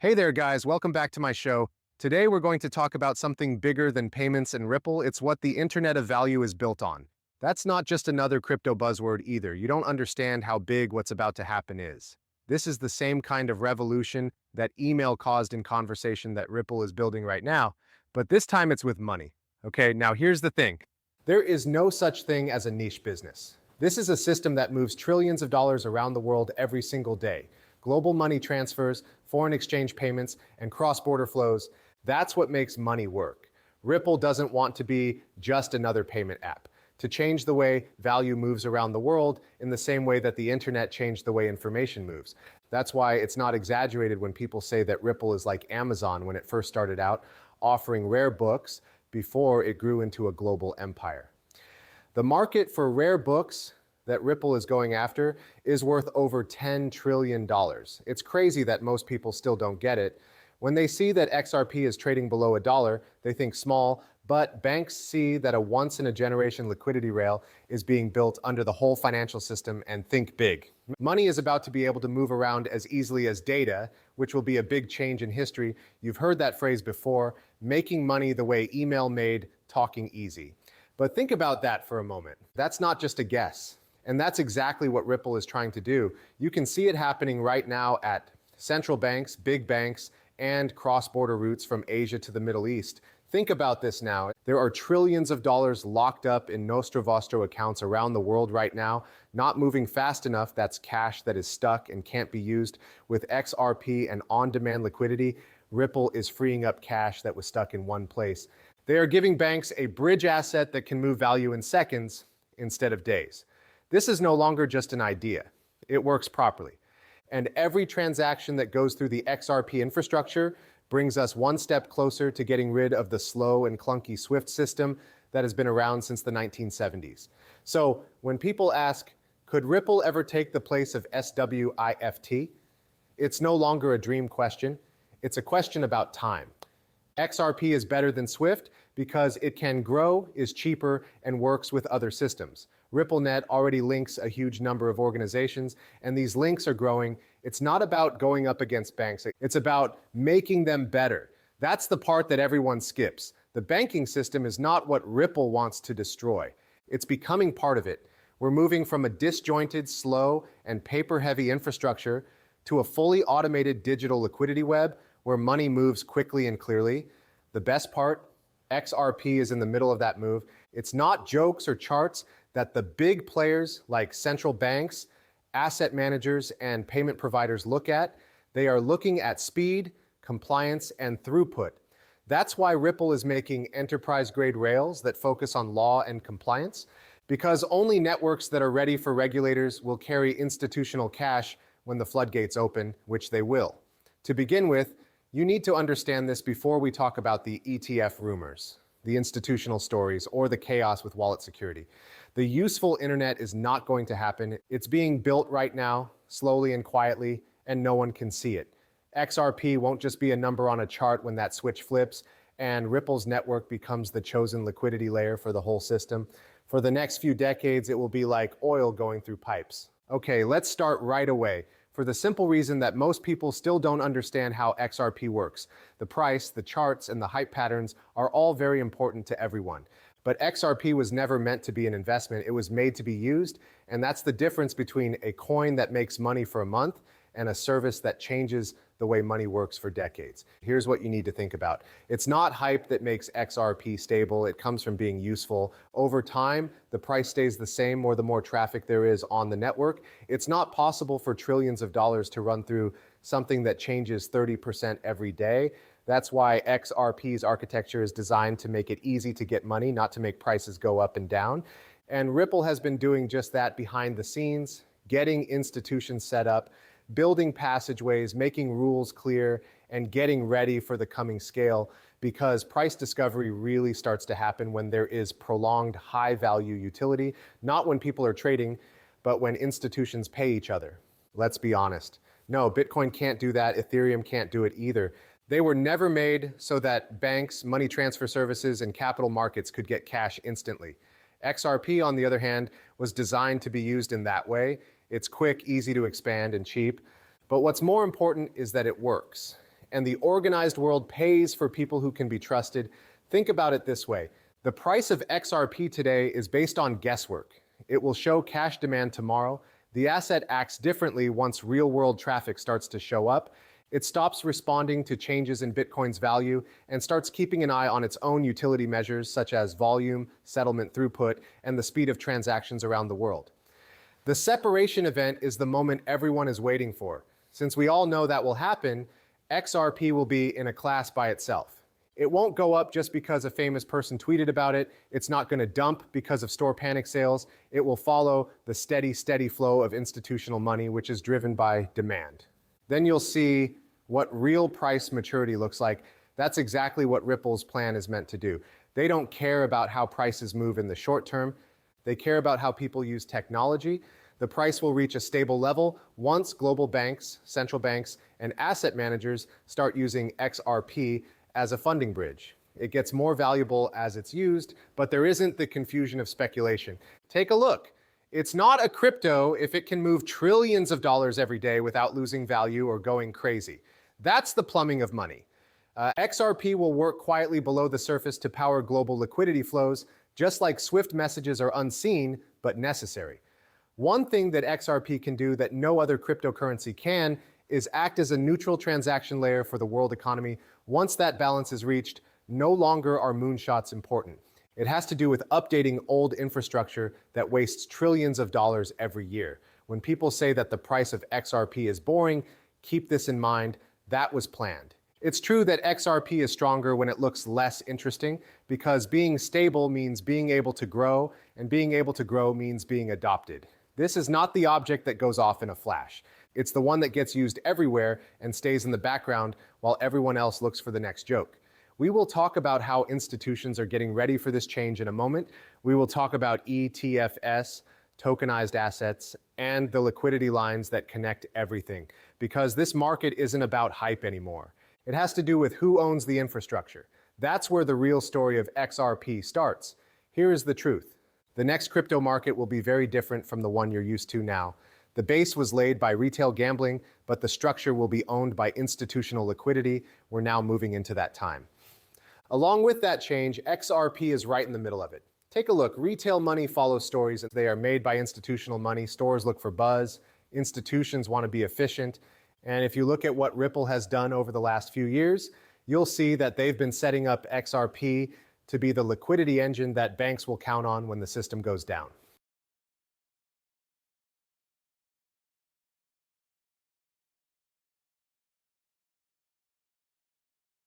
Hey there, guys. Welcome back to my show. Today, we're going to talk about something bigger than payments and Ripple. It's what the Internet of Value is built on. That's not just another crypto buzzword either. You don't understand how big what's about to happen is. This is the same kind of revolution that email caused in conversation that Ripple is building right now, but this time it's with money. Okay, now here's the thing. There is no such thing as a niche business. This is a system that moves trillions of dollars around the world every single day. Global money transfers, foreign exchange payments, and cross-border flows, that's what makes money work. Ripple doesn't want to be just another payment app. To change the way value moves around the world in the same way that the internet changed the way information moves. That's why it's not exaggerated when people say that Ripple is like Amazon when it first started out, offering rare books before it grew into a global empire. The market for rare books that Ripple is going after is worth over $10 trillion. It's crazy that most people still don't get it. When they see that XRP is trading below $1, they think small, but banks see that a once-in-a-generation liquidity rail is being built under the whole financial system and think big. Money is about to be able to move around as easily as data, which will be a big change in history. You've heard that phrase before, making money the way email made talking easy. But think about that for a moment. That's not just a guess. And that's exactly what Ripple is trying to do. You can see it happening right now at central banks, big banks, and cross-border routes from Asia to the Middle East. Think about this now. There are trillions of dollars locked up in nostro vostro accounts around the world right now, not moving fast enough. That's cash that is stuck and can't be used. With XRP and on-demand liquidity, Ripple is freeing up cash that was stuck in one place. They are giving banks a bridge asset that can move value in seconds instead of days. This is no longer just an idea. It works properly. And every transaction that goes through the XRP infrastructure brings us one step closer to getting rid of the slow and clunky SWIFT system that has been around since the 1970s. So when people ask, could Ripple ever take the place of SWIFT? It's no longer a dream question. It's a question about time. XRP is better than SWIFT because it can grow, is cheaper, and works with other systems. RippleNet already links a huge number of organizations, and these links are growing. It's not about going up against banks. It's about making them better. That's the part that everyone skips. The banking system is not what Ripple wants to destroy. It's becoming part of it. We're moving from a disjointed, slow, and paper-heavy infrastructure to a fully automated digital liquidity web where money moves quickly and clearly. The best part, XRP is in the middle of that move. It's not jokes or charts that the big players like central banks, asset managers, and payment providers look at. They are looking at speed, compliance, and throughput. That's why Ripple is making enterprise-grade rails that focus on law and compliance, because only networks that are ready for regulators will carry institutional cash when the floodgates open, which they will. To begin with, you need to understand this before we talk about the ETF rumors, the institutional stories, or the chaos with wallet security. The useful internet is not going to happen. It's being built right now, slowly and quietly, and no one can see it. XRP won't just be a number on a chart when that switch flips, and Ripple's network becomes the chosen liquidity layer for the whole system. For the next few decades, it will be like oil going through pipes. Okay, let's start right away. For the simple reason that most people still don't understand how XRP works. The price, the charts, and the hype patterns are all very important to everyone. But XRP was never meant to be an investment. It was made to be used, and that's the difference between a coin that makes money for a month and a service that changes the way money works for decades. Here's what you need to think about. It's not hype that makes XRP stable. It comes from being useful. Over time, the price stays the same or the more traffic there is on the network. It's not possible for trillions of dollars to run through something that changes 30% every day. That's why XRP's architecture is designed to make it easy to get money, not to make prices go up and down. And Ripple has been doing just that behind the scenes, getting institutions set up, building passageways, making rules clear, and getting ready for the coming scale, because price discovery really starts to happen when there is prolonged high-value utility, not when people are trading, but when institutions pay each other. Let's be honest. No, Bitcoin can't do that. Ethereum can't do it either. They were never made so that banks, money transfer services, and capital markets could get cash instantly. XRP, on the other hand, was designed to be used in that way. It's quick, easy to expand, and cheap. But what's more important is that it works. and the organized world pays for people who can be trusted. Think about it this way. The price of XRP today is based on guesswork. It will show cash demand tomorrow. The asset acts differently once real-world traffic starts to show up. It stops responding to changes in Bitcoin's value and starts keeping an eye on its own utility measures such as volume, settlement throughput, and the speed of transactions around the world. The separation event is the moment everyone is waiting for. Since we all know that will happen, XRP will be in a class by itself. It won't go up just because a famous person tweeted about it. It's not going to dump because of store panic sales. It will follow the steady flow of institutional money, which is driven by demand. Then you'll see what real price maturity looks like. That's exactly what Ripple's plan is meant to do. They don't care about how prices move in the short term. They care about how people use technology. The price will reach a stable level once global banks, central banks, and asset managers start using XRP as a funding bridge. It gets more valuable as it's used, but there isn't the confusion of speculation. Take a look. It's not a crypto if it can move trillions of dollars every day without losing value or going crazy. That's the plumbing of money. XRP will work quietly below the surface to power global liquidity flows, just like Swift messages are unseen but necessary. One thing that XRP can do that no other cryptocurrency can is act as a neutral transaction layer for the world economy. Once that balance is reached, no longer are moonshots important. It has to do with updating old infrastructure that wastes trillions of dollars every year. When people say that the price of XRP is boring, keep this in mind. That was planned. It's true that XRP is stronger when it looks less interesting, because being stable means being able to grow, and being able to grow means being adopted. This is not the object that goes off in a flash. It's the one that gets used everywhere and stays in the background while everyone else looks for the next joke. We will talk about how institutions are getting ready for this change in a moment. We will talk about ETFs, tokenized assets, and the liquidity lines that connect everything, because this market isn't about hype anymore. It has to do with who owns the infrastructure. That's where the real story of XRP starts. Here is the truth. The next crypto market will be very different from the one you're used to now. The base was laid by retail gambling, but the structure will be owned by institutional liquidity. We're now moving into that time. Along with that change, XRP is right in the middle of it. Take a look. Retail money follows stories. They are made by institutional money. Stores look for buzz. Institutions want to be efficient. And if you look at what Ripple has done over the last few years, you'll see that they've been setting up XRP to be the liquidity engine that banks will count on when the system goes down.